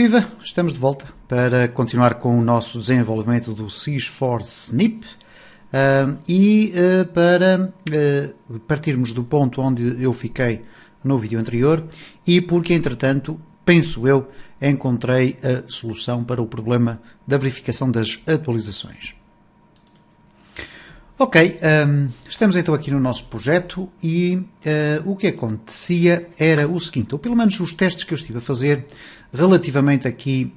Viva! Estamos de volta para continuar com o nosso desenvolvimento do Sys4Snip para partirmos do ponto onde eu fiquei no vídeo anterior e porque, entretanto, penso eu, encontrei a solução para o problema da verificação das atualizações. Ok, estamos então aqui no nosso projeto e o que acontecia era o seguinte, ou pelo menos os testes que eu estive a fazer relativamente aqui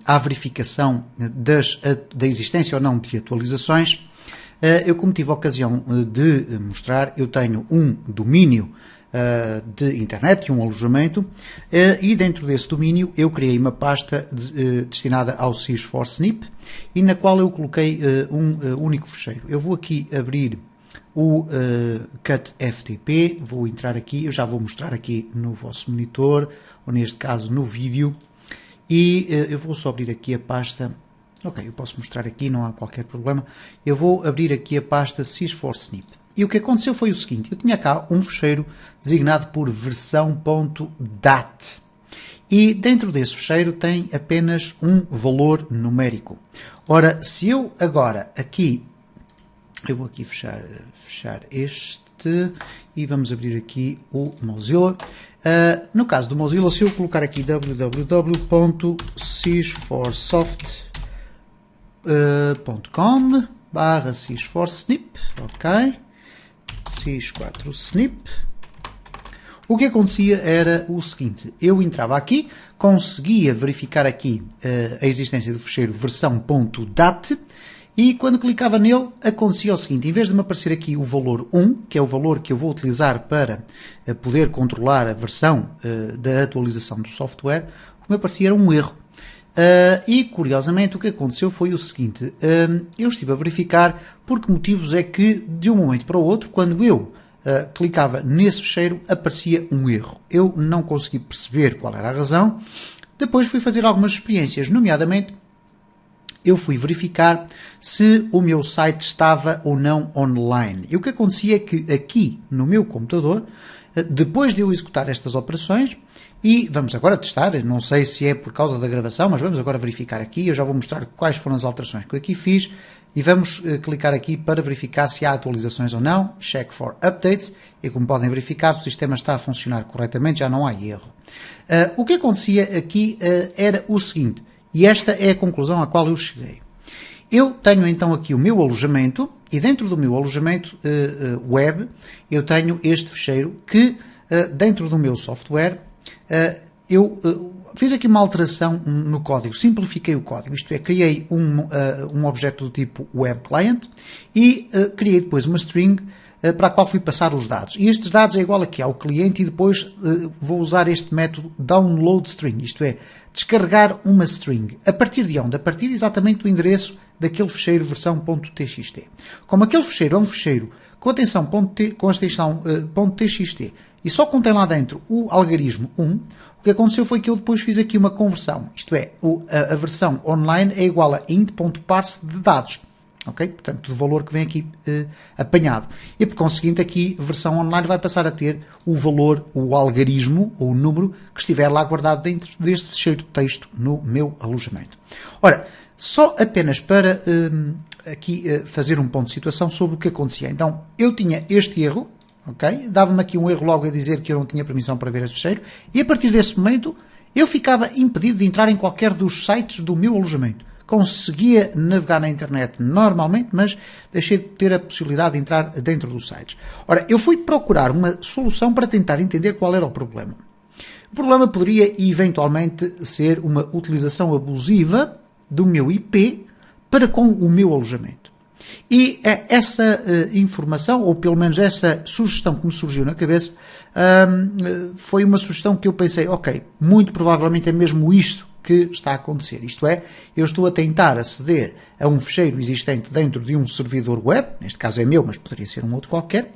à verificação da existência ou não de atualizações, eu, como tive a ocasião de mostrar, eu tenho um domínio de internet e um alojamento e dentro desse domínio eu criei uma pasta destinada ao Sys4Snip e na qual eu coloquei um único fecheiro. Eu vou aqui abrir o CutFTP, vou entrar aqui, eu já vou mostrar aqui no vosso monitor, ou neste caso no vídeo, e eu vou só abrir aqui a pasta. Ok, eu posso mostrar aqui, não há qualquer problema. Eu vou abrir aqui a pasta Sys4Snip. E o que aconteceu foi o seguinte, eu tinha cá um fecheiro designado por versão.dat e dentro desse fecheiro tem apenas um valor numérico. Ora, se eu agora aqui, eu vou aqui fechar este e vamos abrir aqui o Mozilla. No caso do Mozilla, se eu colocar aqui www.sys4soft.com/Sys4Snip, ok, Sys4Snip, o que acontecia era o seguinte, eu entrava aqui, conseguia verificar aqui a existência do fecheiro versão.dat e quando clicava nele acontecia o seguinte, em vez de me aparecer aqui o valor 1, que é o valor que eu vou utilizar para poder controlar a versão da atualização do software, o que me aparecia era um erro. E, curiosamente, o que aconteceu foi o seguinte, eu estive a verificar por que motivos é que, de um momento para o outro, quando eu clicava nesse fecheiro, aparecia um erro. Eu não consegui perceber qual era a razão. Depois fui fazer algumas experiências, nomeadamente, eu fui verificar se o meu site estava ou não online. E o que acontecia é que aqui, no meu computador, depois de eu executar estas operações, e vamos agora testar, não sei se é por causa da gravação, mas vamos agora verificar aqui, eu já vou mostrar quais foram as alterações que eu aqui fiz, e vamos clicar aqui para verificar se há atualizações ou não, check for updates, e como podem verificar, o sistema está a funcionar corretamente, já não há erro. O que acontecia aqui era o seguinte, e esta é a conclusão à qual eu cheguei. Eu tenho então aqui o meu alojamento, e dentro do meu alojamento web, eu tenho este fecheiro que, dentro do meu software, eu fiz aqui uma alteração no código, simplifiquei o código, isto é, criei um objeto do tipo web client e criei depois uma string para a qual fui passar os dados. E estes dados é igual aqui ao cliente e depois vou usar este método download string, isto é, descarregar uma string. A partir de onde? A partir exatamente do endereço daquele fecheiro versão.txt. Como aquele fecheiro é um fecheiro com a extensão .txt e só contém lá dentro o algarismo 1, o que aconteceu foi que eu depois fiz aqui uma conversão. Isto é, a versão online é igual a int.parse de dados. Ok? Portanto, do valor que vem aqui apanhado. E por conseguinte, aqui, a versão online vai passar a ter o valor, o algarismo, ou o número que estiver lá guardado dentro deste fecheiro de texto no meu alojamento. Ora, só apenas para aqui fazer um ponto de situação sobre o que acontecia. Então, eu tinha este erro, ok? Dava-me aqui um erro logo a dizer que eu não tinha permissão para ver esse fecheiro, e a partir desse momento, eu ficava impedido de entrar em qualquer dos sites do meu alojamento. Conseguia navegar na internet normalmente, mas deixei de ter a possibilidade de entrar dentro dos sites. Ora, eu fui procurar uma solução para tentar entender qual era o problema. O problema poderia, eventualmente, ser uma utilização abusiva do meu IP para com o meu alojamento. E essa informação, ou pelo menos essa sugestão que me surgiu na cabeça, foi uma sugestão que eu pensei, ok, muito provavelmente é mesmo isto que está a acontecer. Isto é, eu estou a tentar aceder a um fecheiro existente dentro de um servidor web, neste caso é meu, mas poderia ser um outro qualquer,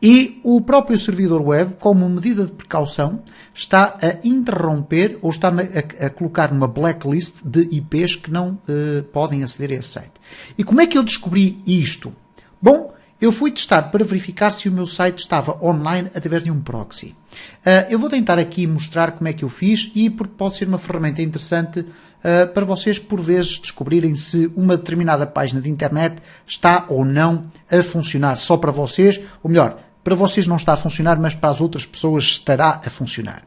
e o próprio servidor web, como medida de precaução, está a interromper ou está a colocar numa blacklist de IPs que não podem aceder a esse site. E como é que eu descobri isto? Bom, eu fui testar para verificar se o meu site estava online através de um proxy. Eu vou tentar aqui mostrar como é que eu fiz e porque pode ser uma ferramenta interessante para vocês, por vezes, descobrirem se uma determinada página de internet está ou não a funcionar só para vocês, ou melhor, para vocês não está a funcionar, mas para as outras pessoas estará a funcionar.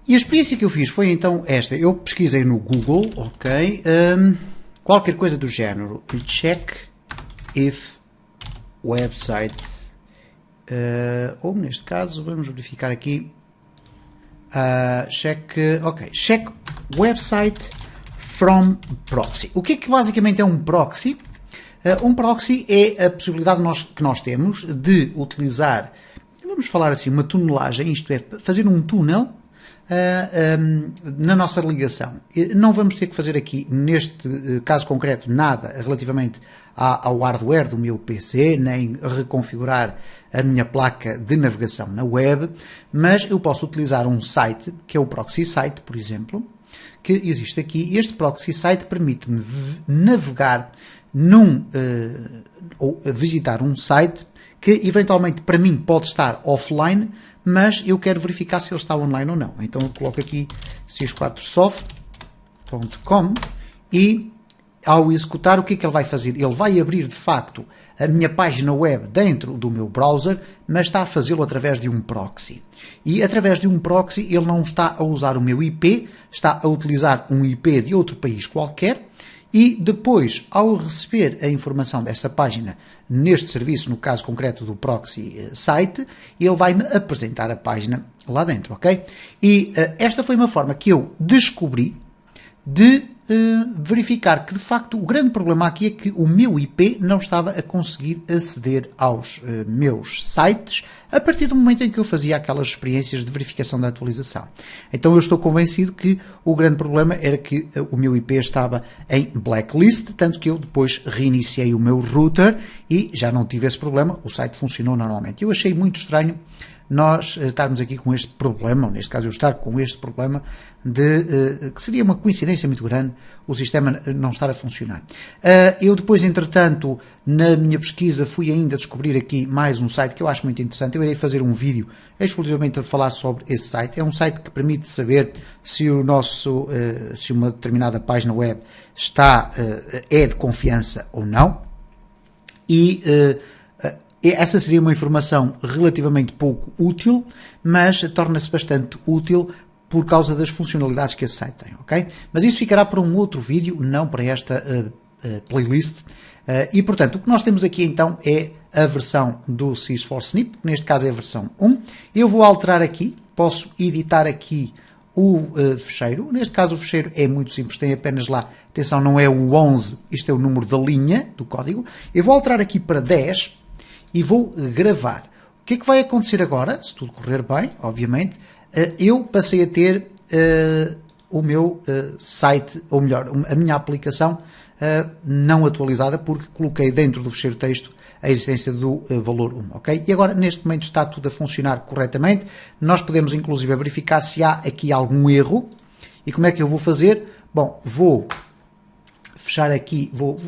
E a experiência que eu fiz foi então esta. Eu pesquisei no Google, ok, qualquer coisa do género, check if website, ou neste caso, vamos verificar aqui, check website from proxy. O que é que basicamente é um proxy? Um proxy é a possibilidade que nós temos de utilizar, vamos falar assim, uma tunelagem, isto é, fazer um túnel na nossa ligação. Não vamos ter que fazer aqui, neste caso concreto, nada relativamente ao hardware do meu PC, nem reconfigurar a minha placa de navegação na web, mas eu posso utilizar um site, que é o Proxy Site, por exemplo, que existe aqui. Este Proxy Site permite-me navegar ou visitar um site que eventualmente para mim pode estar offline, mas eu quero verificar se ele está online ou não. Então eu coloco aqui cis4soft.com e ao executar, o que é que ele vai fazer? Ele vai abrir de facto a minha página web dentro do meu browser, mas está a fazê-lo através de um proxy. E através de um proxy ele não está a usar o meu IP, está a utilizar um IP de outro país qualquer, e depois, ao receber a informação dessa página neste serviço, no caso concreto do proxy site, ele vai-me apresentar a página lá dentro, ok? E esta foi uma forma que eu descobri de verificar que, de facto, o grande problema aqui é que o meu IP não estava a conseguir aceder aos meus sites a partir do momento em que eu fazia aquelas experiências de verificação da atualização. Então eu estou convencido que o grande problema era que o meu IP estava em blacklist, tanto que eu depois reiniciei o meu router e já não tive esse problema, o site funcionou normalmente. Eu achei muito estranho nós estarmos aqui com este problema, ou neste caso eu estar com este problema, que seria uma coincidência muito grande o sistema não estar a funcionar. Eu depois, entretanto, na minha pesquisa fui ainda descobrir aqui mais um site que eu acho muito interessante. Eu irei fazer um vídeo exclusivamente a falar sobre esse site. É um site que permite saber se se uma determinada página web é de confiança ou não. E essa seria uma informação relativamente pouco útil, mas torna-se bastante útil por causa das funcionalidades que esse site tem, ok? Mas isso ficará para um outro vídeo, não para esta playlist. E, portanto, o que nós temos aqui então é a versão do Sys4Snip, que neste caso é a versão 1. Eu vou alterar aqui, posso editar aqui o fecheiro. Neste caso o fecheiro é muito simples, tem apenas lá, atenção, não é o 11, isto é o número da linha do código. Eu vou alterar aqui para 10 e vou gravar. O que é que vai acontecer agora, se tudo correr bem, obviamente? Eu passei a ter o meu site, ou melhor, a minha aplicação não atualizada, porque coloquei dentro do fecheiro texto a existência do valor 1, ok? E agora, neste momento, está tudo a funcionar corretamente. Nós podemos, inclusive, verificar se há aqui algum erro. E como é que eu vou fazer? Bom, vou fechar aqui, vou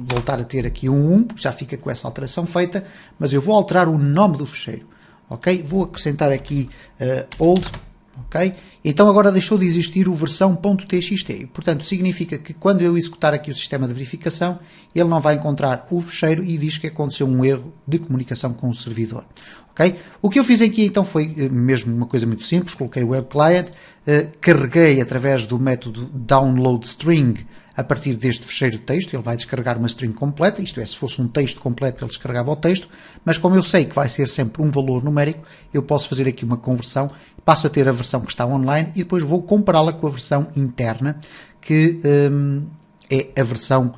voltar a ter aqui um 1, porque já fica com essa alteração feita, mas eu vou alterar o nome do fecheiro, ok? Vou acrescentar aqui old, ok? Então agora deixou de existir o versão.txt, portanto significa que quando eu executar aqui o sistema de verificação, ele não vai encontrar o fecheiro e diz que aconteceu um erro de comunicação com o servidor, ok? O que eu fiz aqui então foi mesmo uma coisa muito simples, coloquei o web client, carreguei através do método download string a partir deste fecheiro de texto, ele vai descarregar uma string completa, isto é, se fosse um texto completo ele descarregava o texto, mas como eu sei que vai ser sempre um valor numérico, eu posso fazer aqui uma conversão, passo a ter a versão que está online e depois vou compará-la com a versão interna, que é a versão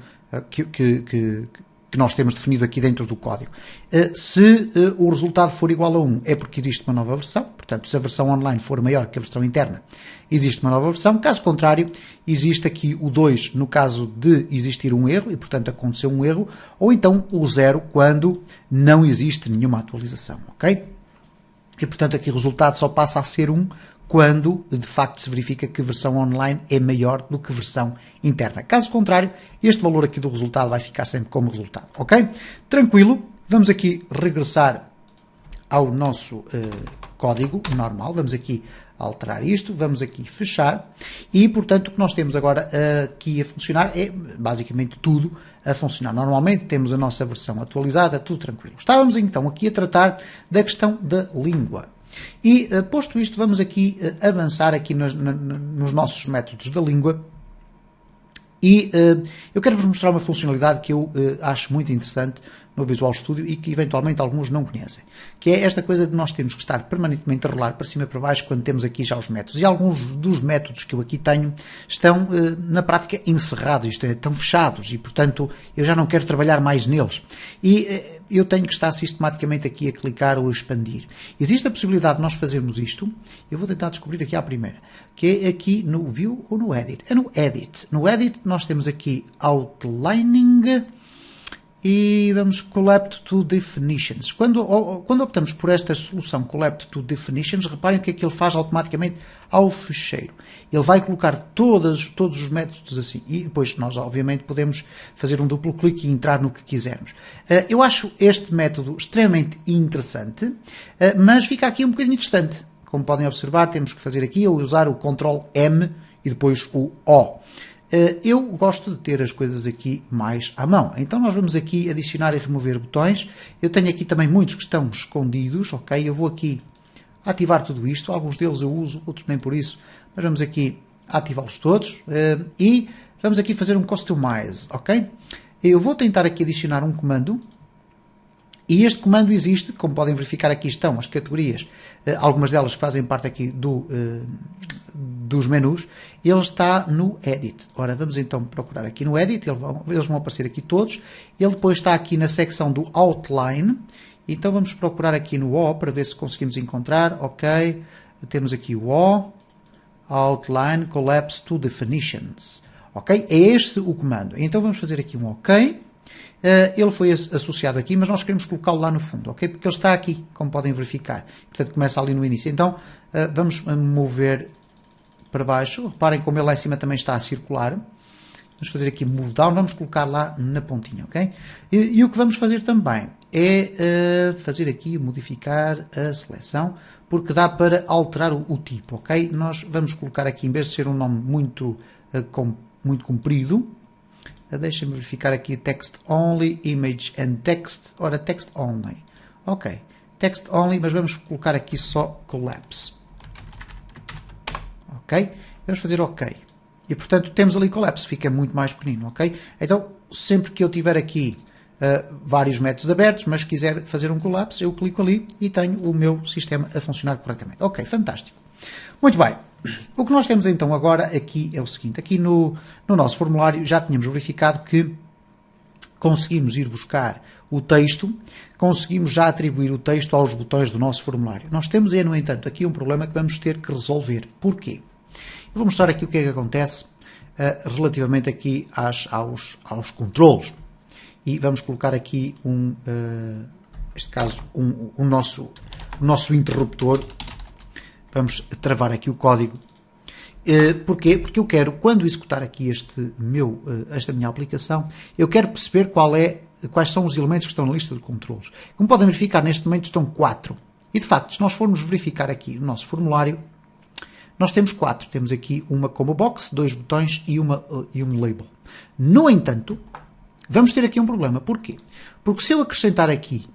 que nós temos definido aqui dentro do código. Se o resultado for igual a 1, é porque existe uma nova versão, portanto, se a versão online for maior que a versão interna, existe uma nova versão. Caso contrário, existe aqui o 2 no caso de existir um erro, e portanto aconteceu um erro, ou então o 0 quando não existe nenhuma atualização, ok? E portanto aqui o resultado só passa a ser 1 quando de facto se verifica que a versão online é maior do que a versão interna. Caso contrário, este valor aqui do resultado vai ficar sempre como resultado, ok? Tranquilo. Vamos aqui regressar ao nosso código normal, vamos aqui alterar isto, vamos aqui fechar e, portanto, o que nós temos agora aqui a funcionar é basicamente tudo a funcionar. Normalmente temos a nossa versão atualizada, tudo tranquilo. Estávamos então aqui a tratar da questão da língua. E, posto isto, vamos aqui avançar aqui nos nossos métodos da língua. E eu quero-vos mostrar uma funcionalidade que eu acho muito interessante no Visual Studio e que eventualmente alguns não conhecem, que é esta coisa de nós termos que estar permanentemente a rolar para cima e para baixo quando temos aqui já os métodos. E alguns dos métodos que eu aqui tenho estão na prática encerrados, isto é, estão fechados e, portanto, eu já não quero trabalhar mais neles. E eu tenho que estar sistematicamente aqui a clicar ou a expandir. Existe a possibilidade de nós fazermos isto, eu vou tentar descobrir aqui à primeira, que é aqui no View ou no Edit. É no Edit. No Edit nós temos aqui Outlining e vamos Collapse to Definitions. Quando optamos por esta solução Collapse to Definitions, reparem o que é que ele faz automaticamente ao fecheiro. Ele vai colocar todos os métodos assim e depois nós obviamente podemos fazer um duplo clique e entrar no que quisermos. Eu acho este método extremamente interessante, mas fica aqui um bocadinho distante. Como podem observar, temos que fazer aqui ou usar o Ctrl M e depois o O. Eu gosto de ter as coisas aqui mais à mão. Então nós vamos aqui adicionar e remover botões. Eu tenho aqui também muitos que estão escondidos, ok? Eu vou aqui ativar tudo isto. Alguns deles eu uso, outros nem por isso. Mas vamos aqui ativá-los todos. E vamos aqui fazer um Customize, ok? Eu vou tentar aqui adicionar um comando. E este comando existe, como podem verificar aqui estão as categorias, algumas delas que fazem parte aqui dos menus, ele está no Edit. Ora, vamos então procurar aqui no Edit, eles vão aparecer aqui todos, ele depois está aqui na secção do Outline, então vamos procurar aqui no O para ver se conseguimos encontrar, ok, temos aqui o O, Outline, Collapse to Definitions, ok, é este o comando, então vamos fazer aqui um ok. Ele foi associado aqui, mas nós queremos colocá-lo lá no fundo, ok? Porque ele está aqui, como podem verificar. Portanto, começa ali no início. Então, vamos mover para baixo. Reparem como ele lá em cima também está a circular. Vamos fazer aqui Move Down, vamos colocar lá na pontinha, ok? E o que vamos fazer também é fazer aqui, modificar a seleção, porque dá para alterar o tipo, ok? Nós vamos colocar aqui, em vez de ser um nome muito comprido, deixem-me verificar aqui Text Only, Image and Text. Ora, Text Only. Ok. Text Only, mas vamos colocar aqui só Collapse. Ok? Vamos fazer OK. E, portanto, temos ali Collapse. Fica muito mais pequenino, ok? Então, sempre que eu tiver aqui vários métodos abertos, mas quiser fazer um Collapse, eu clico ali e tenho o meu sistema a funcionar corretamente. Ok, fantástico. Muito bem. O que nós temos então agora aqui é o seguinte, aqui no nosso formulário já tínhamos verificado que conseguimos ir buscar o texto, conseguimos já atribuir o texto aos botões do nosso formulário. Nós temos, no entanto, aqui um problema que vamos ter que resolver. Porquê? Eu vou mostrar aqui o que é que acontece relativamente aqui aos controlos. E vamos colocar aqui neste caso, o nosso interruptor. Vamos travar aqui o código. Porquê? Porque eu quero, quando executar aqui esta minha aplicação, eu quero perceber quais são os elementos que estão na lista de controlos. Como podem verificar, neste momento estão 4. E, de facto, se nós formos verificar aqui no nosso formulário, nós temos 4. Temos aqui uma combo box, 2 botões e um label. No entanto, vamos ter aqui um problema. Porquê? Porque se eu acrescentar aqui,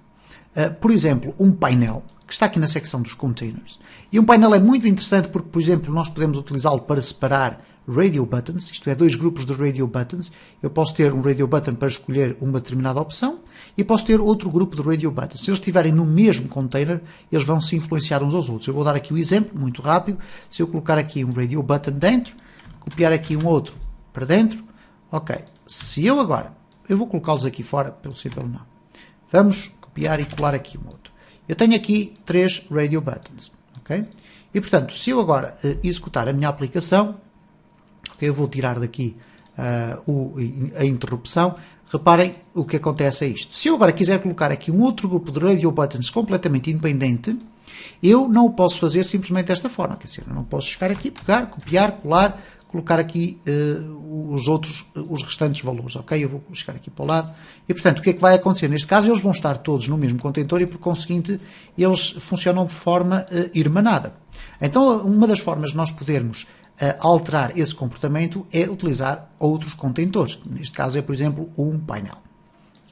por exemplo, um painel, que está aqui na secção dos containers. E um painel é muito interessante porque, por exemplo, nós podemos utilizá-lo para separar radio buttons, isto é, 2 grupos de radio buttons. Eu posso ter um radio button para escolher uma determinada opção e posso ter outro grupo de radio buttons. Se eles estiverem no mesmo container, eles vão se influenciar uns aos outros. Eu vou dar aqui o exemplo, muito rápido. Se eu colocar aqui um radio button dentro, copiar aqui um outro para dentro, ok. Se eu agora, eu vou colocá-los aqui fora, pelo sim, pelo não. Vamos copiar e colar aqui um outro. Eu tenho aqui 3 radio buttons, ok? E, portanto, se eu agora executar a minha aplicação, okay, eu vou tirar daqui a interrupção, reparem o que acontece é isto. Se eu agora quiser colocar aqui um outro grupo de radio buttons completamente independente, eu não o posso fazer simplesmente desta forma, quer dizer, eu não posso chegar aqui, pegar, copiar, colar, colocar aqui os restantes valores, ok? Eu vou chegar aqui para o lado. E, portanto, o que é que vai acontecer? Neste caso, eles vão estar todos no mesmo contentor e, por conseguinte, eles funcionam de forma irmanada. Então, uma das formas de nós podermos alterar esse comportamento é utilizar outros contentores. Neste caso é, por exemplo, um painel.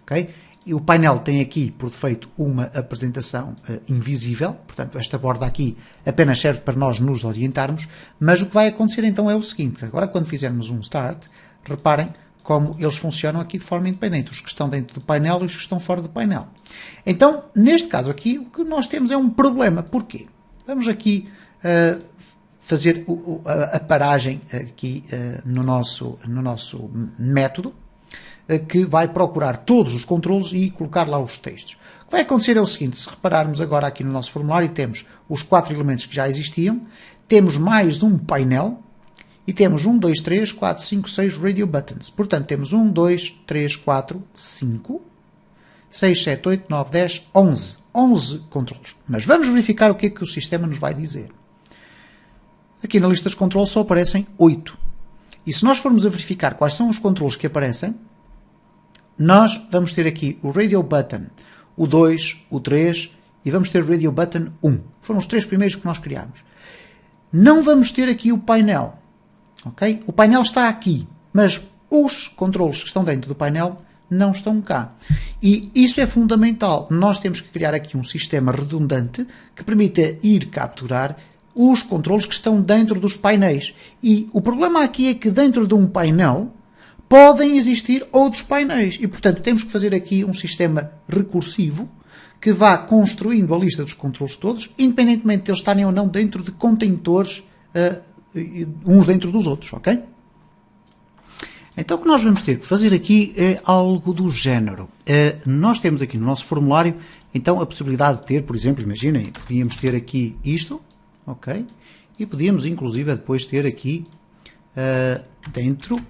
Okay? E o painel tem aqui, por defeito, uma apresentação invisível. Portanto, esta borda aqui apenas serve para nós nos orientarmos. Mas o que vai acontecer então é o seguinte. Agora, quando fizermos um start, reparem como eles funcionam aqui de forma independente. Os que estão dentro do painel e os que estão fora do painel. Então, neste caso aqui, o que nós temos é um problema. Porquê? Vamos aqui fazer a paragem aqui no nosso método, que vai procurar todos os controles e colocar lá os textos. O que vai acontecer é o seguinte, se repararmos agora aqui no nosso formulário, temos os 4 elementos que já existiam, temos mais um painel e temos 1, 2, 3, 4, 5, 6 radio buttons. Portanto, temos 1, 2, 3, 4, 5, 6, 7, 8, 9, 10, 11. 11 controles. Mas vamos verificar o que é que o sistema nos vai dizer. Aqui na lista de controles só aparecem 8. E se nós formos a verificar quais são os controles que aparecem, nós vamos ter aqui o Radio Button, o 2, o 3 e vamos ter o Radio Button 1. Foram os 3 primeiros que nós criámos. Não vamos ter aqui o painel. Okay? O painel está aqui, mas os controles que estão dentro do painel não estão cá. E isso é fundamental. Nós temos que criar aqui um sistema redundante que permita ir capturar os controles que estão dentro dos painéis. E o problema aqui é que dentro de um painel podem existir outros painéis e, portanto, temos que fazer aqui um sistema recursivo que vá construindo a lista dos controles todos, independentemente de eles estarem ou não dentro de contentores uns dentro dos outros, ok? Então, o que nós vamos ter que fazer aqui é algo do género. Nós temos aqui no nosso formulário, então, a possibilidade de ter, por exemplo, imaginem, podíamos ter aqui isto, ok? E podíamos, inclusive, depois ter aqui dentro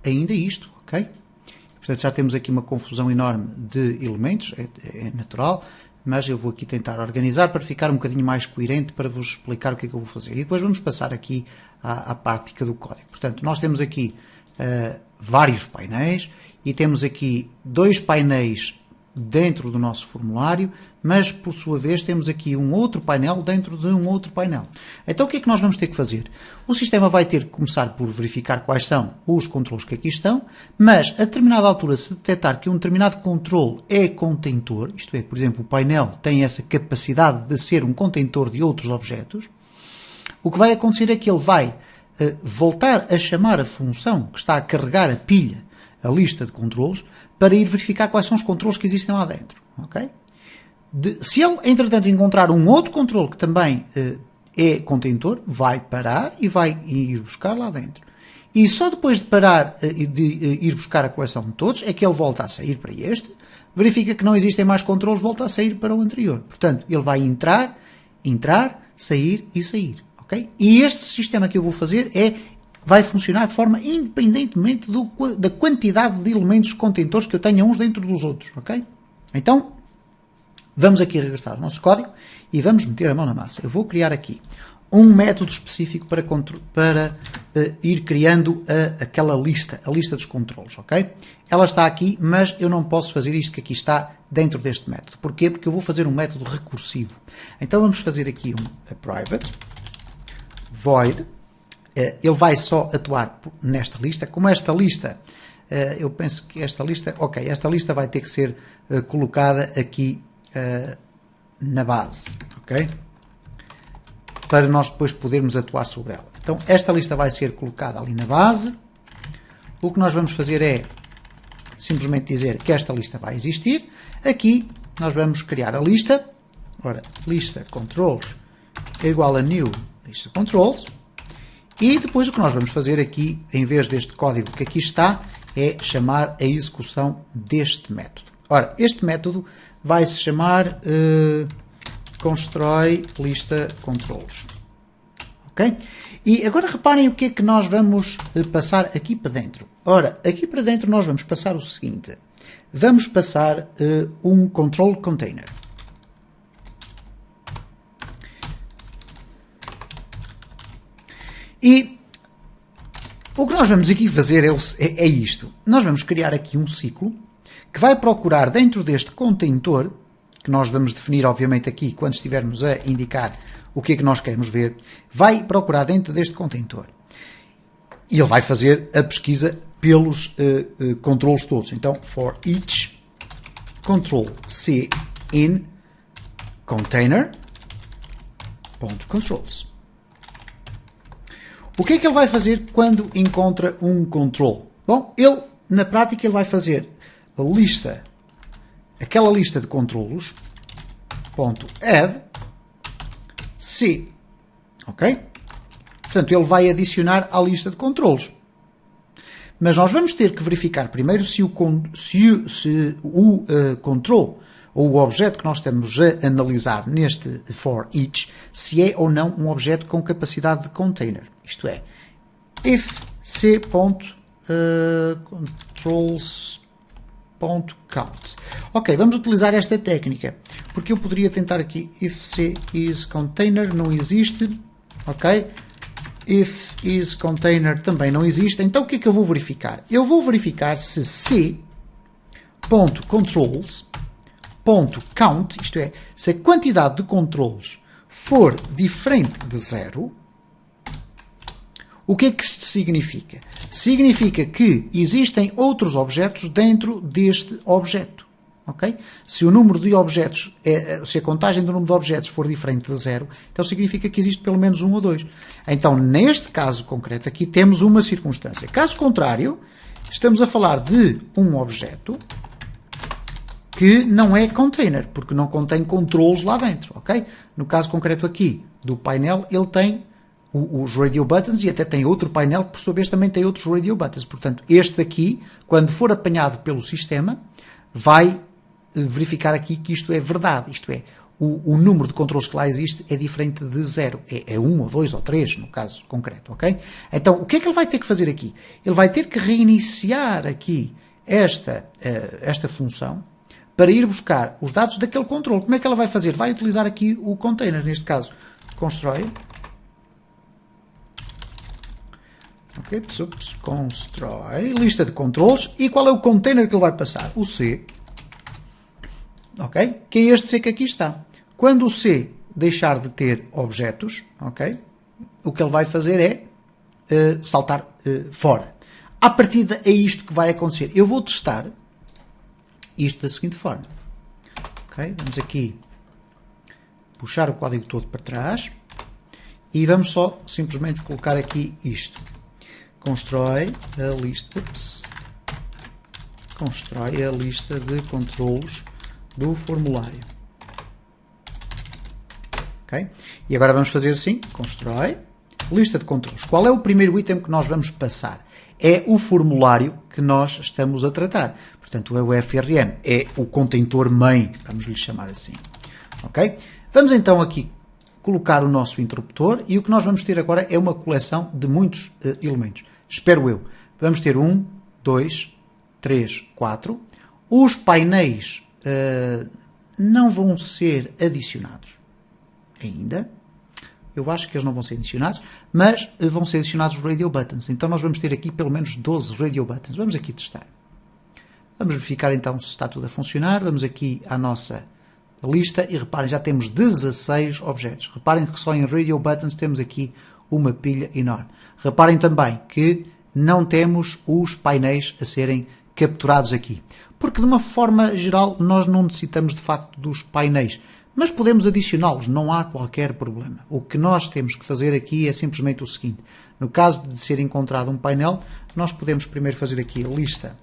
ainda isto, ok? Portanto, já temos aqui uma confusão enorme de elementos, é natural, mas eu vou aqui tentar organizar para ficar um bocadinho mais coerente para vos explicar o que é que eu vou fazer. E depois vamos passar aqui à prática do código. Portanto, nós temos aqui vários painéis e temos aqui 2 painéis dentro do nosso formulário, mas por sua vez temos aqui um outro painel dentro de um outro painel. Então o que é que nós vamos ter que fazer? O sistema vai ter que começar por verificar quais são os controles que aqui estão, mas a determinada altura, se detectar que um determinado controle é contentor, isto é, por exemplo, o painel tem essa capacidade de ser um contentor de outros objetos, o que vai acontecer é que ele vai voltar a chamar a função que está a carregar a pilha, a lista de controles, para ir verificar quais são os controles que existem lá dentro. Okay? Se ele, entretanto, encontrar um outro controle que também é contentor, vai parar e vai ir buscar lá dentro. E só depois de parar e de ir buscar a coleção de todos, é que ele volta a sair para este, verifica que não existem mais controles, volta a sair para o anterior. Portanto, ele vai entrar, sair e sair. Okay? E este sistema que eu vou fazer vai funcionar de forma independentemente da quantidade de elementos contentores que eu tenha uns dentro dos outros. Okay? Então, vamos aqui regressar ao nosso código e vamos meter a mão na massa. Eu vou criar aqui um método específico para ir criando aquela lista, a lista dos controles. Okay? Ela está aqui, mas eu não posso fazer isto que aqui está dentro deste método. Porquê? Porque eu vou fazer um método recursivo. Então vamos fazer aqui um private void. Ele vai só atuar nesta lista. Como esta lista, eu penso que esta lista vai ter que ser colocada aqui na base, ok? Para nós depois podermos atuar sobre ela. Então, esta lista vai ser colocada ali na base. O que nós vamos fazer é simplesmente dizer que esta lista vai existir. Aqui, nós vamos criar a lista. Ora, lista controls é igual a new lista controls. E depois o que nós vamos fazer aqui, em vez deste código que aqui está, é chamar a execução deste método. Ora, este método vai se chamar constrói lista controls. Ok? E agora reparem o que é que nós vamos passar aqui para dentro. Ora, aqui para dentro nós vamos passar o seguinte. Vamos passar um control container. E O que nós vamos aqui fazer é isto. Nós vamos criar aqui um ciclo que vai procurar dentro deste contentor, que nós vamos definir obviamente aqui quando estivermos a indicar o que é que nós queremos ver, vai procurar dentro deste contentor. E ele vai fazer a pesquisa pelos controles todos. Então, for each control C in container.controls. O que é que ele vai fazer quando encontra um control? Bom, ele, na prática, ele vai fazer a lista, aquela lista de controlos, .add C. Ok? Portanto, ele vai adicionar à lista de controlos. Mas nós vamos ter que verificar primeiro se o control ou o objeto que nós estamos a analisar neste for each, se é ou não um objeto com capacidade de container. Isto é, if c.controls.count. Ok, vamos utilizar esta técnica, porque eu poderia tentar aqui, if c is container, não existe, ok? If is container também não existe, então o que é que eu vou verificar? Eu vou verificar se c.controls.count, isto é, se a quantidade de controles for diferente de 0, o que é que isto significa? Significa que existem outros objetos dentro deste objeto. Okay? Se o número de objetos, se a contagem do número de objetos for diferente de 0, então significa que existe pelo menos um ou dois. Então, neste caso concreto aqui, temos uma circunstância. Caso contrário, estamos a falar de um objeto que não é container, porque não contém controles lá dentro. Okay? No caso concreto aqui do painel, ele tem os radio buttons e até tem outro painel que, por sua vez, também tem outros radio buttons. Portanto, este daqui, quando for apanhado pelo sistema, vai verificar aqui que isto é verdade. Isto é, o número de controles que lá existe é diferente de 0. É 1 ou 2 ou 3, no caso concreto. Ok? Então, o que é que ele vai ter que fazer aqui? Ele vai ter que reiniciar aqui esta função para ir buscar os dados daquele controle. Como é que ela vai fazer? Vai utilizar aqui o container, neste caso, constrói. Ok, constrói lista de controles. E qual é o container que ele vai passar? O C. Ok? Que é este C que aqui está. Quando o C deixar de ter objetos, ok? O que ele vai fazer é saltar fora. À partida é isto que vai acontecer. Eu vou testar isto da seguinte forma. Ok? Vamos aqui puxar o código todo para trás e vamos só simplesmente colocar aqui isto. Constrói a lista, constrói a lista de controlos do formulário. Ok? E agora vamos fazer assim, constrói lista de controlos. Qual é o primeiro item que nós vamos passar? É o formulário que nós estamos a tratar. Portanto, é o FRN, é o contentor main, vamos lhe chamar assim. Ok? Vamos então aqui colocar o nosso interruptor e o que nós vamos ter agora é uma coleção de muitos elementos. Espero eu. Vamos ter 1, 2, 3, 4. Os painéis não vão ser adicionados ainda. Eu acho que eles não vão ser adicionados, mas vão ser adicionados os radio buttons. Então nós vamos ter aqui pelo menos 12 radio buttons. Vamos aqui testar. Vamos verificar então se está tudo a funcionar. Vamos aqui à nossa lista e reparem, já temos 16 objetos. Reparem que só em radio buttons temos aqui uma pilha enorme. Reparem também que não temos os painéis a serem capturados aqui. Porque de uma forma geral nós não necessitamos de facto dos painéis. Mas podemos adicioná-los, não há qualquer problema. O que nós temos que fazer aqui é simplesmente o seguinte. No caso de ser encontrado um painel, nós podemos primeiro fazer aqui a lista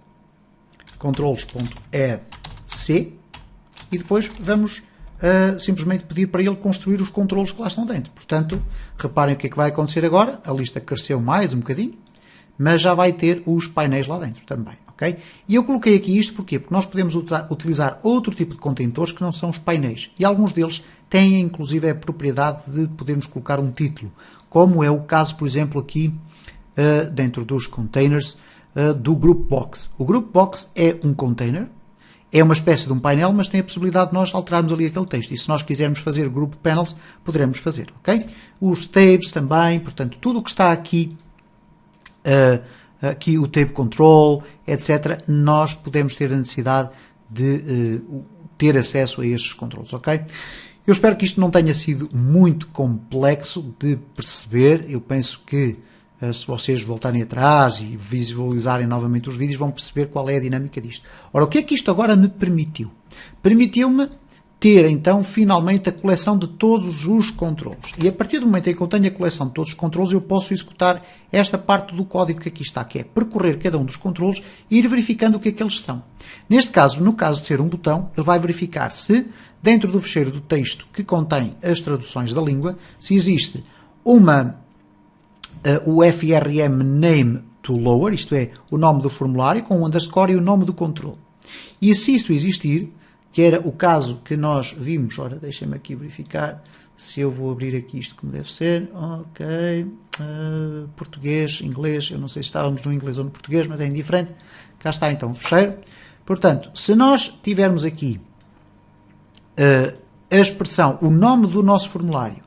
controls.add C e depois vamos simplesmente pedir para ele construir os controles que lá estão dentro. Portanto, reparem o que é que vai acontecer agora. A lista cresceu mais um bocadinho, mas já vai ter os painéis lá dentro também. Okay? E eu coloquei aqui isto porquê? Porque nós podemos utilizar outro tipo de contentores que não são os painéis. E alguns deles têm, inclusive, a propriedade de podermos colocar um título. Como é o caso, por exemplo, aqui dentro dos containers do Group Box. O Group Box é um container, é uma espécie de um painel, mas tem a possibilidade de nós alterarmos ali aquele texto. E se nós quisermos fazer Group Panels, poderemos fazer. Okay? Os tabs também, portanto, tudo o que está aqui aqui o tape control, etc., nós podemos ter a necessidade de ter acesso a estes controles, ok? Eu espero que isto não tenha sido muito complexo de perceber. Eu penso que se vocês voltarem atrás e visualizarem novamente os vídeos, vão perceber qual é a dinâmica disto. Ora, o que é que isto agora me permitiu? Permitiu-me ter, então, finalmente a coleção de todos os controles. E a partir do momento em que eu tenho a coleção de todos os controles, eu posso executar esta parte do código que aqui está, que é percorrer cada um dos controles e ir verificando o que é que eles são. Neste caso, no caso de ser um botão, ele vai verificar se, dentro do fecheiro do texto que contém as traduções da língua, se existe o FRM name to lower, isto é, o nome do formulário, com um underscore e o nome do controle. E se isto existir, que era o caso que nós vimos, ora, deixem-me aqui verificar se eu vou abrir aqui isto como deve ser, ok, português, inglês, eu não sei se estávamos no inglês ou no português, mas é indiferente, cá está então o fecheiro. Portanto, se nós tivermos aqui a expressão, o nome do nosso formulário,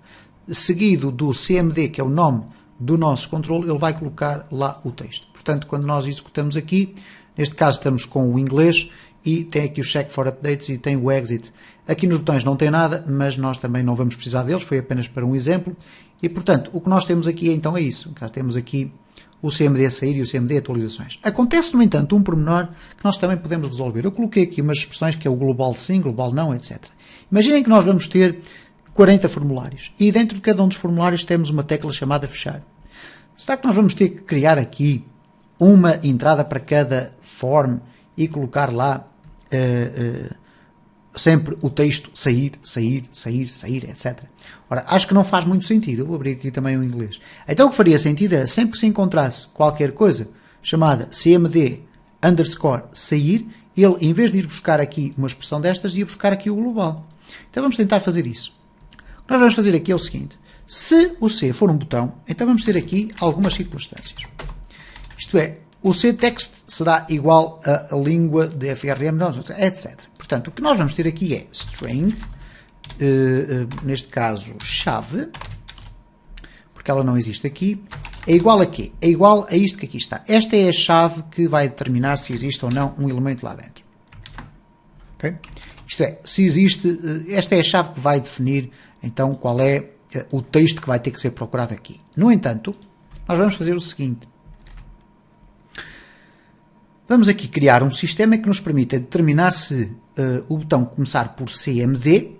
seguido do CMD, que é o nome do nosso controle, ele vai colocar lá o texto. Portanto, quando nós executamos aqui, neste caso estamos com o inglês, e tem aqui o check for updates e tem o exit. Aqui nos botões não tem nada, mas nós também não vamos precisar deles, foi apenas para um exemplo. E, portanto, o que nós temos aqui então é isso. Cá temos aqui o CMD a sair e o CMD atualizações. Acontece, no entanto, um pormenor que nós também podemos resolver. Eu coloquei aqui umas expressões que é o global sim, global não, etc. Imaginem que nós vamos ter 40 formulários e dentro de cada um dos formulários temos uma tecla chamada fechar. Será que nós vamos ter que criar aqui uma entrada para cada form e colocar lá sempre o texto sair, sair, sair, sair, etc. Ora, acho que não faz muito sentido. Eu vou abrir aqui também o inglês. Então o que faria sentido era, sempre que se encontrasse qualquer coisa chamada CMD underscore sair, ele, em vez de ir buscar aqui uma expressão destas, ia buscar aqui o global. Então vamos tentar fazer isso. O que nós vamos fazer aqui é o seguinte. Se o C for um botão, então vamos ter aqui algumas circunstâncias. Isto é, o cText será igual a língua de FRM, etc. Portanto, o que nós vamos ter aqui é string, neste caso chave, porque ela não existe aqui, é igual a quê? É igual a isto que aqui está. Esta é a chave que vai determinar se existe ou não um elemento lá dentro. Okay? Isto é, se existe, esta é a chave que vai definir então qual é o texto que vai ter que ser procurado aqui. No entanto, nós vamos fazer o seguinte. Vamos aqui criar um sistema que nos permita determinar se o botão começar por CMD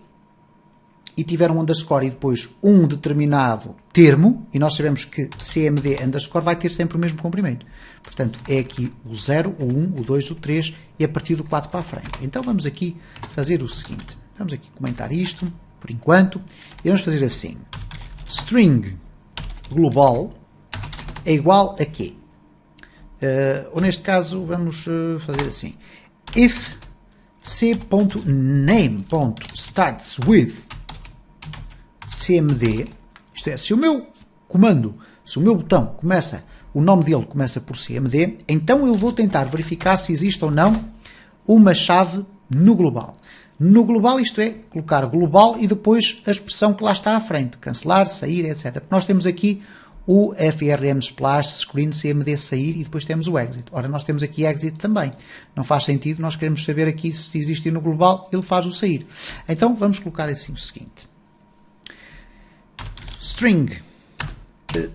e tiver um underscore e depois um determinado termo, e nós sabemos que CMD underscore vai ter sempre o mesmo comprimento. Portanto, é aqui o 0, o 1, o 2, o 3 e a partir do 4 para a frente. Então vamos aqui fazer o seguinte. Vamos aqui comentar isto, por enquanto, e vamos fazer assim. String global é igual a quê? Ou neste caso vamos fazer assim. If c.name.starts with cmd, isto é, se o meu comando, se o meu botão começa, o nome dele começa por cmd, então eu vou tentar verificar se existe ou não uma chave no global. No global, isto é, colocar global e depois a expressão que lá está à frente, cancelar, sair, etc. Porque nós temos aqui o FRM splash, screen, CMD sair e depois temos o exit. Ora, nós temos aqui exit também. Não faz sentido, nós queremos saber aqui se existe no global, ele faz o sair. Então, vamos colocar assim o seguinte. String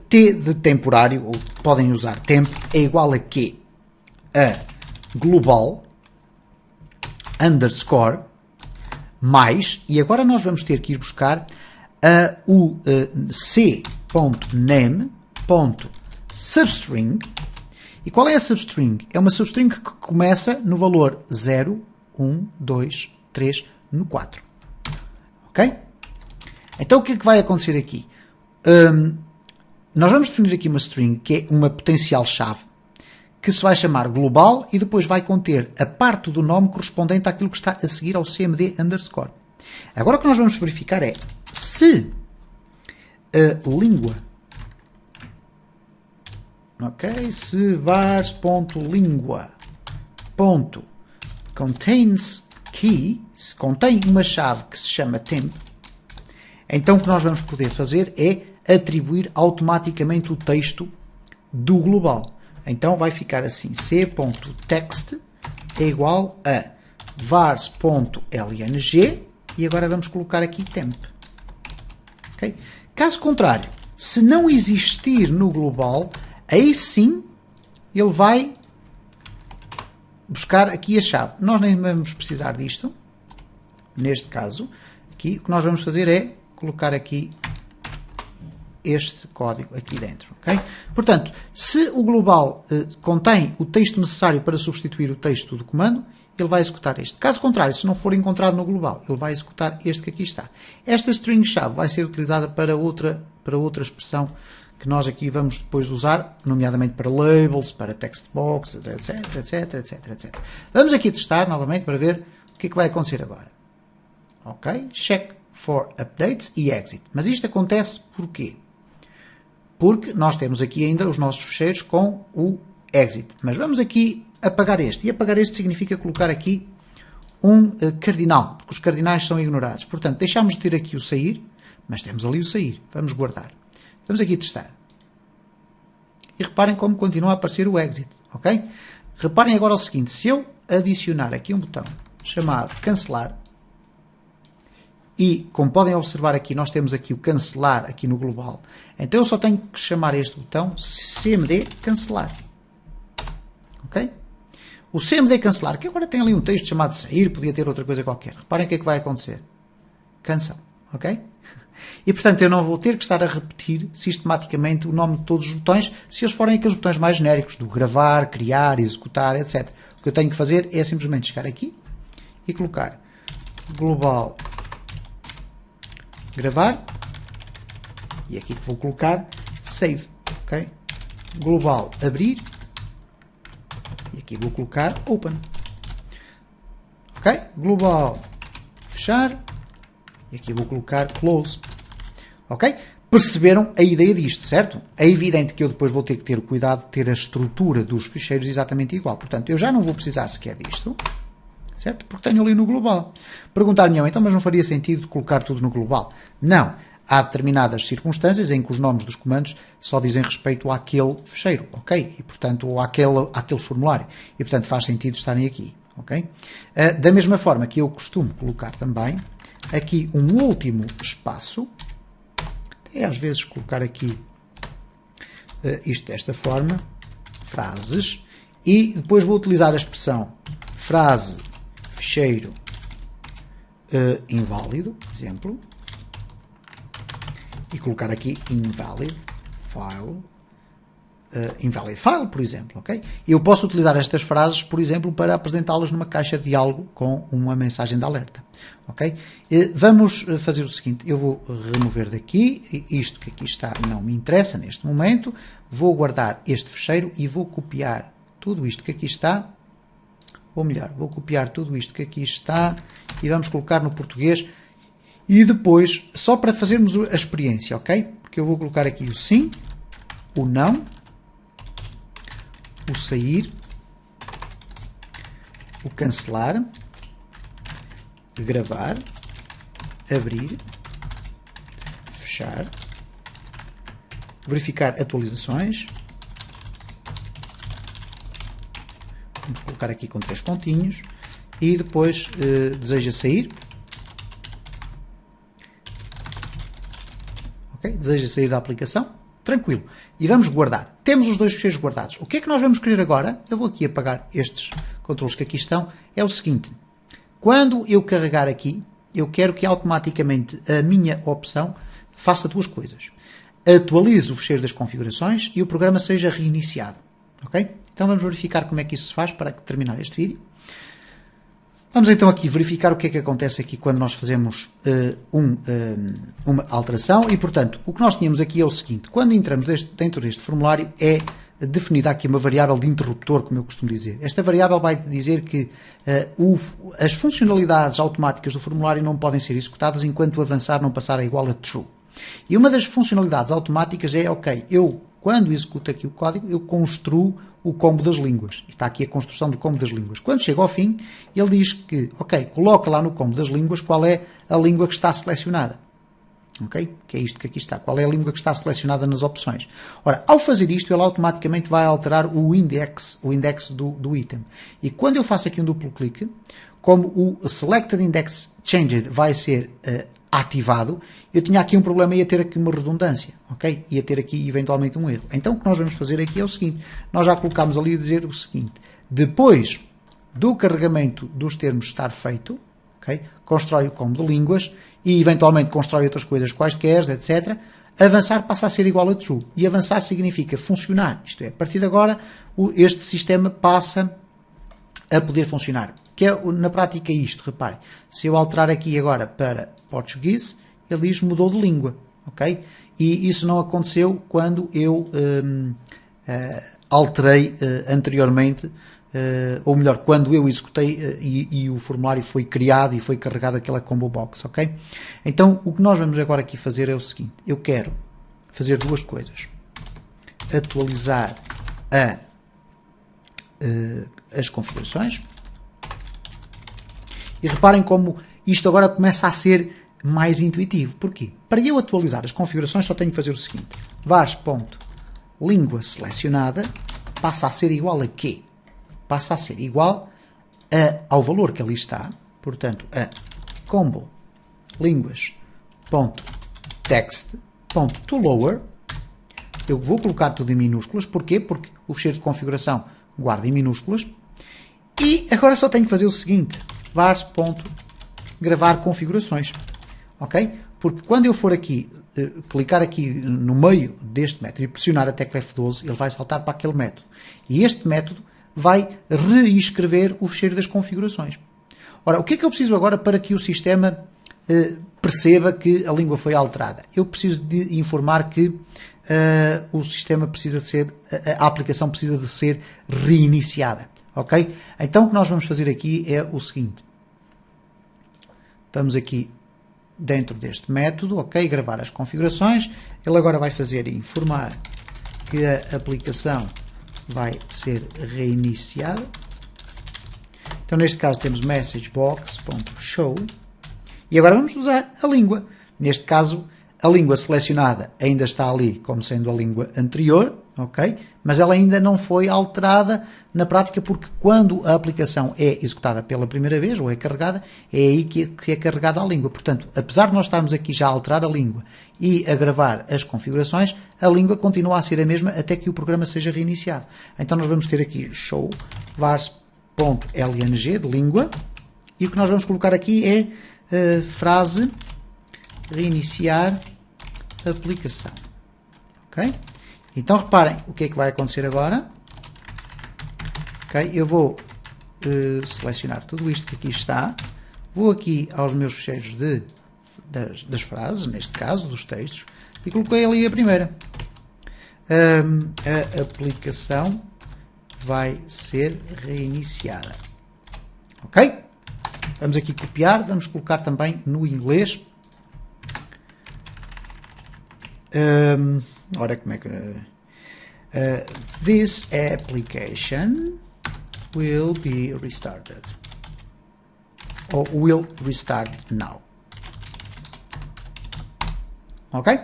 T de temporário, ou podem usar tempo, é igual a quê? A global underscore mais, e agora nós vamos ter que ir buscar o c.name.substring. E qual é a substring? É uma substring que começa no valor 0, 1, 2, 3, no 4. Ok? Então o que é que vai acontecer aqui? Nós vamos definir aqui uma string que é uma potencial chave que se vai chamar global e depois vai conter a parte do nome correspondente àquilo que está a seguir ao cmd underscore. Agora o que nós vamos verificar é se a língua, ok, se vars.lingua.contains key, se contém uma chave que se chama temp, então o que nós vamos poder fazer é atribuir automaticamente o texto do global. Então vai ficar assim, c.text é igual a vars.lng e agora vamos colocar aqui temp. Okay? Caso contrário, se não existir no global, aí sim ele vai buscar aqui a chave. Nós nem vamos precisar disto. Neste caso, aqui, o que nós vamos fazer é colocar aqui este código aqui dentro. Okay? Portanto, se o global contém o texto necessário para substituir o texto do comando, ele vai executar este. Caso contrário, se não for encontrado no global, ele vai executar este que aqui está. Esta string-chave vai ser utilizada para outra expressão que nós aqui vamos depois usar, nomeadamente para labels, para text box, etc, etc, etc, etc. Vamos aqui testar novamente para ver o que é que vai acontecer agora. Ok? Check for updates e exit. Mas isto acontece porquê? Porque nós temos aqui ainda os nossos fecheiros com o exit. Mas vamos aqui apagar este. E apagar este significa colocar aqui um cardinal, porque os cardinais são ignorados. Portanto, deixamos de ter aqui o sair, mas temos ali o sair. Vamos guardar. Vamos aqui testar. E reparem como continua a aparecer o exit. Ok? Reparem agora o seguinte. Se eu adicionar aqui um botão chamado cancelar, e como podem observar aqui, nós temos aqui o cancelar aqui no global. Então eu só tenho que chamar este botão cmd cancelar. Ok? O cmd cancelar, que agora tem ali um texto chamado sair, podia ter outra coisa qualquer. Reparem o que é que vai acontecer. Cancel. Ok? E portanto eu não vou ter que estar a repetir sistematicamente o nome de todos os botões, se eles forem aqueles botões mais genéricos, do gravar, criar, executar, etc. O que eu tenho que fazer é simplesmente chegar aqui e colocar global gravar, e aqui que vou colocar save, ok? Global abrir, e aqui vou colocar open, ok? Global fechar, e aqui vou colocar close, ok? Perceberam a ideia disto, certo? É evidente que eu depois vou ter que ter o cuidado de ter a estrutura dos ficheiros exatamente igual, portanto eu já não vou precisar sequer disto, certo? Porque tenho ali no global. Perguntar-me, então, mas não faria sentido colocar tudo no global? Não. Há determinadas circunstâncias em que os nomes dos comandos só dizem respeito àquele fecheiro, ok? E, portanto, ou àquele formulário. E, portanto, faz sentido estarem aqui, ok? Da mesma forma que eu costumo colocar também aqui um último espaço, até às vezes colocar aqui isto desta forma, frases, e depois vou utilizar a expressão frase ficheiro inválido, por exemplo, e colocar aqui invalid file, por exemplo, ok? Eu posso utilizar estas frases, por exemplo, para apresentá-las numa caixa de diálogo com uma mensagem de alerta, ok? Vamos fazer o seguinte, eu vou remover daqui, isto que aqui está não me interessa neste momento, vou guardar este fecheiro e vou copiar tudo isto que aqui está, ou melhor, vou copiar tudo isto que aqui está e vamos colocar no português e depois, só para fazermos a experiência, ok? Porque eu vou colocar aqui o sim, o não, o sair, o cancelar, gravar, abrir, fechar, verificar atualizações. Vamos colocar aqui com 3 pontinhos e depois deseja sair. Ok? Deseja sair da aplicação. Tranquilo. E vamos guardar. Temos os dois ficheiros guardados. O que é que nós vamos querer agora? Eu vou aqui apagar estes controles que aqui estão. É o seguinte. Quando eu carregar aqui, eu quero que automaticamente a minha opção faça duas coisas. Atualize o fecheiro das configurações e o programa seja reiniciado. Ok? Então vamos verificar como é que isso se faz para terminar este vídeo. Vamos então aqui verificar o que é que acontece aqui quando nós fazemos uma alteração e, portanto, o que nós tínhamos aqui é o seguinte, quando entramos dentro deste formulário é definida aqui uma variável de interruptor, como eu costumo dizer. Esta variável vai dizer que as funcionalidades automáticas do formulário não podem ser executadas enquanto o avançar não passar a igual a true. E uma das funcionalidades automáticas é, ok, quando executo aqui o código, eu construo o combo das línguas. Está aqui a construção do combo das línguas. Quando chega ao fim, ele diz que, ok, coloca lá no combo das línguas qual é a língua que está selecionada. ok? Que é isto que aqui está. Qual é a língua que está selecionada nas opções? Ora, ao fazer isto, ele automaticamente vai alterar o index do item. E quando eu faço aqui um duplo clique, como o Selected Index Changed vai ser ativado, eu tinha aqui um problema, ia ter aqui uma redundância, ok? Ia ter aqui eventualmente um erro. Então o que nós vamos fazer aqui é o seguinte, nós já colocámos ali a dizer o seguinte, depois do carregamento dos termos estar feito, okay, constrói o combo de línguas e eventualmente constrói outras coisas quaisquer, etc. Avançar passa a ser igual a true. E avançar significa funcionar. Isto é, a partir de agora, este sistema passa a poder funcionar. Que é, na prática, isto. Reparem, se eu alterar aqui agora para português, ele diz mudou de língua. Ok? E isso não aconteceu quando eu alterei anteriormente, ou melhor, quando eu executei e o formulário foi criado e foi carregado aquela combo box, ok? Então, o que nós vamos agora aqui fazer é o seguinte, eu quero fazer duas coisas. Atualizar as configurações. E reparem como isto agora começa a ser mais intuitivo. Porquê? Para eu atualizar as configurações só tenho que fazer o seguinte. Vars.língua selecionada passa a ser igual a quê? Passa a ser igual ao valor que ali está. Portanto, a combo linguas.text.tolower. Eu vou colocar tudo em minúsculas. Porquê? Porque o fecheiro de configuração guarda em minúsculas. E agora só tenho que fazer o seguinte. Vars.gravar configurações. Ok? Porque quando eu for aqui, clicar aqui no meio deste método e pressionar a tecla F12, ele vai saltar para aquele método. E este método vai reescrever o fecheiro das configurações. Ora, o que é que eu preciso agora para que o sistema perceba que a língua foi alterada? Eu preciso de informar que o sistema precisa de ser, a aplicação precisa de ser reiniciada. Ok? Então o que nós vamos fazer aqui é o seguinte. Vamos aqui dentro deste método, ok? Gravar as configurações. Ele agora vai fazer informar que a aplicação vai ser reiniciada. Então neste caso temos messagebox.show e agora vamos usar a língua. Neste caso a língua selecionada ainda está ali como sendo a língua anterior, ok? Mas ela ainda não foi alterada na prática porque quando a aplicação é executada pela primeira vez ou é carregada, é aí que é carregada a língua. Portanto, apesar de nós estarmos aqui já a alterar a língua e a gravar as configurações, a língua continua a ser a mesma até que o programa seja reiniciado. Então nós vamos ter aqui show vars.lng de língua e o que nós vamos colocar aqui é frase reiniciar aplicação. Ok? Então reparem o que é que vai acontecer agora. Ok? Eu vou selecionar tudo isto que aqui está. Vou aqui aos meus fecheiros das frases, neste caso, dos textos, e coloquei ali a primeira. A aplicação vai ser reiniciada. Ok? Vamos aqui copiar, vamos colocar também no inglês. Ora, como é que... this application will be restarted. Ou will restart now. Ok?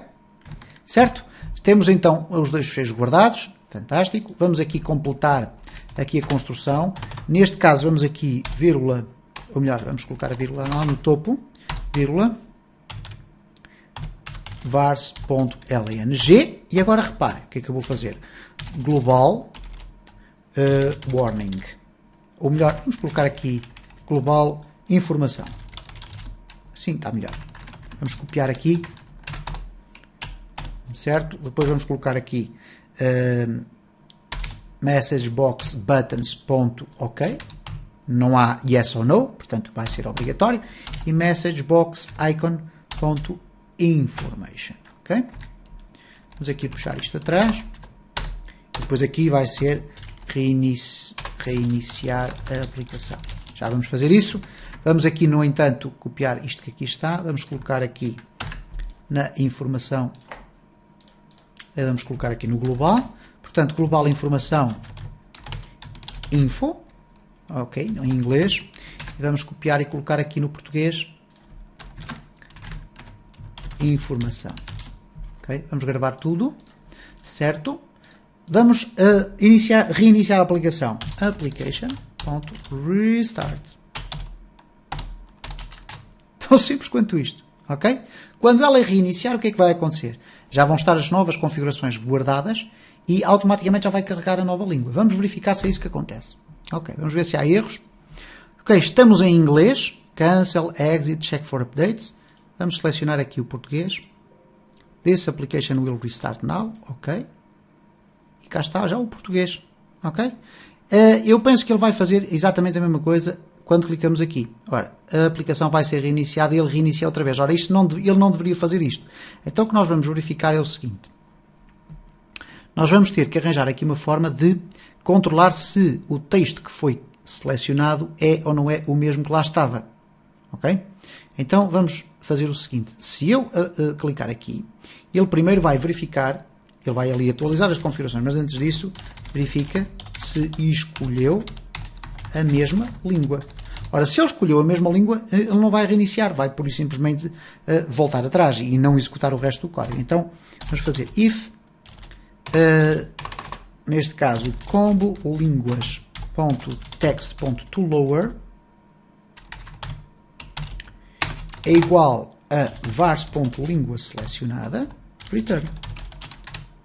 Certo? Temos então os dois fecheiros guardados. Fantástico. Vamos aqui completar aqui a construção. Neste caso vamos aqui vírgula, ou melhor, vamos colocar a vírgula lá no topo. Vírgula. vars.lng e agora reparem o que é que eu vou fazer. Global warning. Ou melhor, vamos colocar aqui global informação. Assim está melhor. Vamos copiar aqui. Certo? Depois vamos colocar aqui messagebox buttons.ok. Não há yes ou no, portanto vai ser obrigatório. E messagebox icon.information. Ok? Vamos aqui puxar isto atrás. Depois aqui vai ser reiniciar a aplicação. Já vamos fazer isso. Vamos aqui, no entanto, copiar isto que aqui está. Vamos colocar aqui na informação. Vamos colocar aqui no global. Portanto, global informação info. Ok, em inglês. Vamos copiar e colocar aqui no português. informação. Okay? Vamos gravar tudo, certo? Vamos reiniciar a aplicação. Application.restart. Tão simples quanto isto. Ok? Quando ela reiniciar, o que é que vai acontecer? Já vão estar as novas configurações guardadas e automaticamente já vai carregar a nova língua. Vamos verificar se é isso que acontece. Ok, vamos ver se há erros. Ok, estamos em inglês. Cancel, exit, check for updates. Vamos selecionar aqui o português. This application will restart now. Ok. E cá está já o português. Ok? Eu penso que ele vai fazer exatamente a mesma coisa quando clicamos aqui. Ora, a aplicação vai ser reiniciada e ele reinicia outra vez. Ora, ele não deveria fazer isto. Então o que nós vamos verificar é o seguinte. Nós vamos ter que arranjar aqui uma forma de controlar se o texto que foi selecionado é ou não é o mesmo que lá estava. Ok? Então vamos fazer o seguinte. Se eu clicar aqui, ele primeiro vai verificar, ele vai ali atualizar as configurações, mas antes disso, verifica se escolheu a mesma língua. Ora, se ele escolheu a mesma língua, ele não vai reiniciar, vai pura e simplesmente voltar atrás e não executar o resto do código. Então, vamos fazer if, neste caso, combo linguas.text.toLower é igual a vars.língua selecionada, return.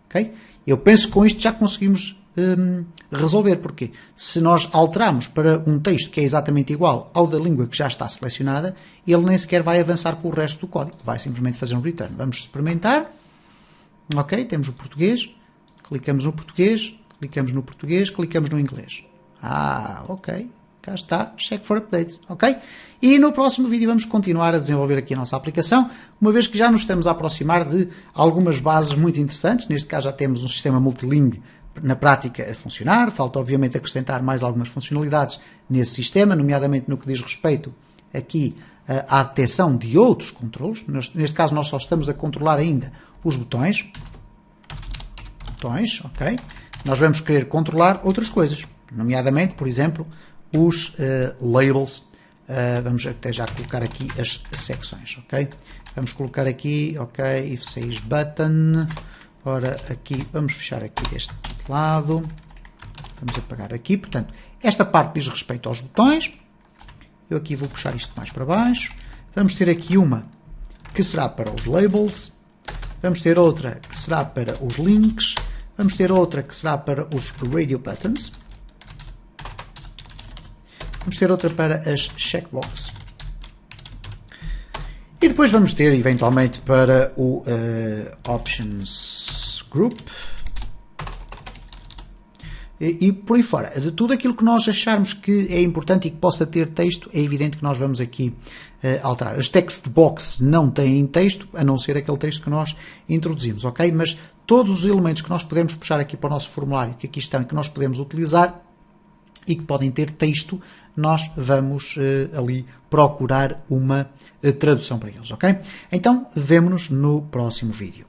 Okay? Eu penso que com isto já conseguimos resolver. Porquê? Se nós alterarmos para um texto que é exatamente igual ao da língua que já está selecionada, ele nem sequer vai avançar com o resto do código. Vai simplesmente fazer um return. Vamos experimentar. Ok, temos o português. Clicamos no português. Clicamos no português. Clicamos no inglês. Ok. Cá está. Check for updates. Ok? E no próximo vídeo vamos continuar a desenvolver aqui a nossa aplicação, uma vez que já nos estamos a aproximar de algumas bases muito interessantes. Neste caso já temos um sistema multilingue na prática a funcionar. Falta obviamente acrescentar mais algumas funcionalidades nesse sistema, nomeadamente no que diz respeito aqui à detecção de outros controlos. Neste caso nós só estamos a controlar ainda os botões. Ok? Nós vamos querer controlar outras coisas, nomeadamente, por exemplo, os labels. Vamos até já colocar aqui as secções, ok? Vamos colocar aqui, ok, if says button. Ora, aqui, vamos fechar aqui deste lado. Vamos apagar aqui. Portanto, esta parte diz respeito aos botões. Eu aqui vou puxar isto mais para baixo. Vamos ter aqui uma que será para os labels. Vamos ter outra que será para os links. Vamos ter outra que será para os radio buttons. Vamos ter outra para as checkbox. E depois vamos ter, eventualmente, para o Options Group. E por aí fora. De tudo aquilo que nós acharmos que é importante e que possa ter texto, é evidente que nós vamos aqui alterar. As text box não têm texto, a não ser aquele texto que nós introduzimos, ok? Mas todos os elementos que nós podemos puxar aqui para o nosso formulário, que aqui estão e que nós podemos utilizar, e que podem ter texto, nós vamos ali procurar uma tradução para eles, ok? Então, vemo-nos no próximo vídeo.